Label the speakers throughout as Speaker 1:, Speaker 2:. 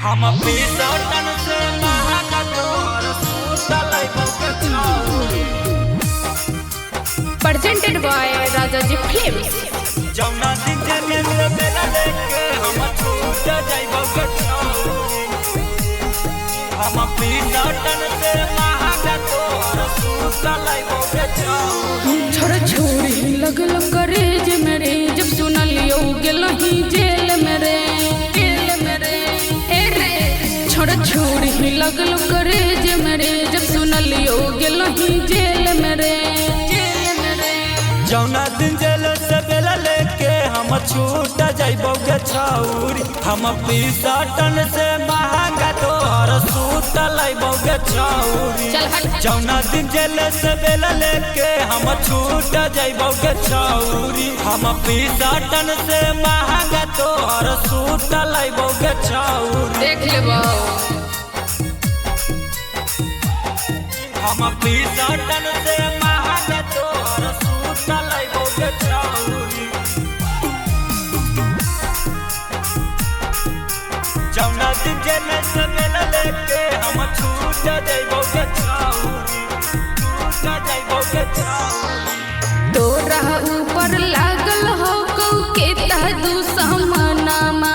Speaker 1: हम पीसटन से महंगा तोहर सूतल छौरी।
Speaker 2: presented by Rajaji Films।
Speaker 1: जौना दिन जने में मेला लेके हम छूट जाइबो के छौरी। हम पीसटन से महंगा तोहर सूतल छौरी।
Speaker 2: छोड़ छोड़ी लगल करेज मेरे जब सुनलियो गेलही जेल मेरे छोड़ छोड़ी लगल करेज मेरे जब सुनलियो गेलही जेल मेरे
Speaker 1: जौना दिन जेल से बेला लेके हम छूट जाइबो के छौरी। हम पीसटन से महंगा तोहर सूतल के छौरी।
Speaker 2: चल हट।
Speaker 1: जौना दिन जेल से बेला लेके हम छूट जाइबो के छौरी। हम पीसटन से महंगा तोहर सूतल के छौरी।
Speaker 2: देख लेबो
Speaker 1: हम पीसटन से महंगा तोहर सूतल के छौरी। जौना दिन जेल से बेला लेके हम छूट जाइबो के छौरी। छूट जाइबो के छौरी।
Speaker 2: तोरा ऊपर लागल हो कौ के तू समानामा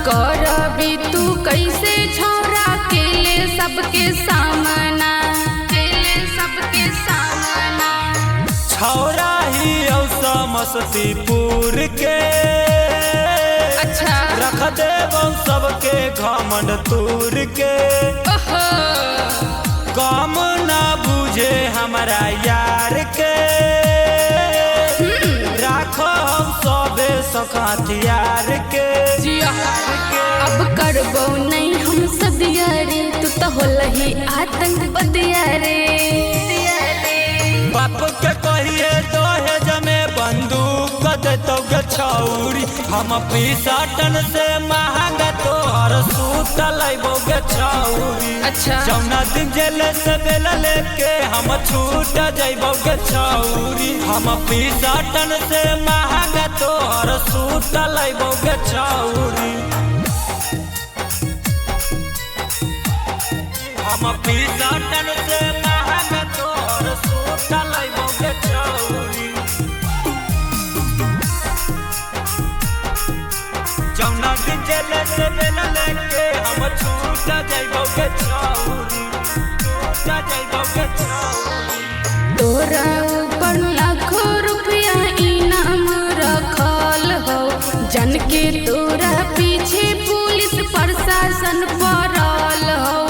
Speaker 2: करबी तू कैसे छोरा के ले सबके सामना
Speaker 1: छौरा ही समस्तीपुर के
Speaker 2: अच्छा
Speaker 1: रख देबो सबके घमंड तूर के।
Speaker 2: ओहो
Speaker 1: काम ना बुझे हमारा यार के राखो हम सबे सखातियार के।
Speaker 2: अब करबो नहीं हम सदिया रे तू तो होलही आतंक बदिया रे।
Speaker 1: बाप के कहिए दहेज में बंदूक देतो गे छौरी। हम पीसटन से महंगा तोहर सूतल गे छौरी।
Speaker 2: अच्छा
Speaker 1: जौना दिन जेल से बेला लेके हम छूट जाइबो गे छौरी। हम पीसटन से महंगा तोहर सूतल गे छौरी। हम पीसटन से महंगा तोहर सूतल गे छौरी। जौना दिन जेल से बेला लेके हम छूट जाइबो के छौरी। छूट जाइबो के छौरी।
Speaker 2: तोरा ऊपर लाखों रुपया इनाम रखल हो जन के तोरा पीछे पुलिस प्रशासन पड़ल हो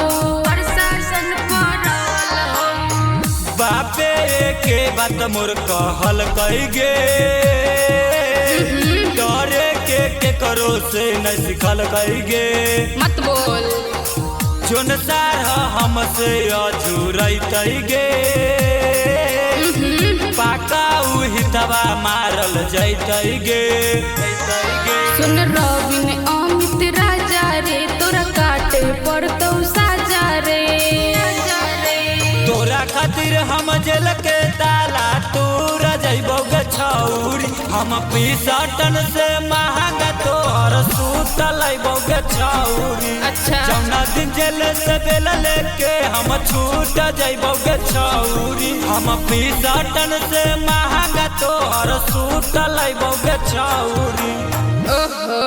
Speaker 1: बापे के बात मोर कहल कई गे डरे के करो से न सिखल कई गे।
Speaker 2: मत बोल
Speaker 1: जोन सार हमसे अझुरैत गे पाका उहितवा मारल जैत गे।
Speaker 2: सुन रविन अमित राजा रे तोरा काटे पड़तौ साजा रे।
Speaker 1: तोरा खातिर हम जेल के ताला तोड़ जाइबो गे छौरी। हम पीसटन से महंगा तोहर सूतल गे छौरी।
Speaker 2: अच्छा
Speaker 1: जौना दिन जेल से बेला लेके हम छूट जाइबो गे छौरी। हम पीसटन से महंगा तोहर सूतल गे छौरी।
Speaker 2: ओहो।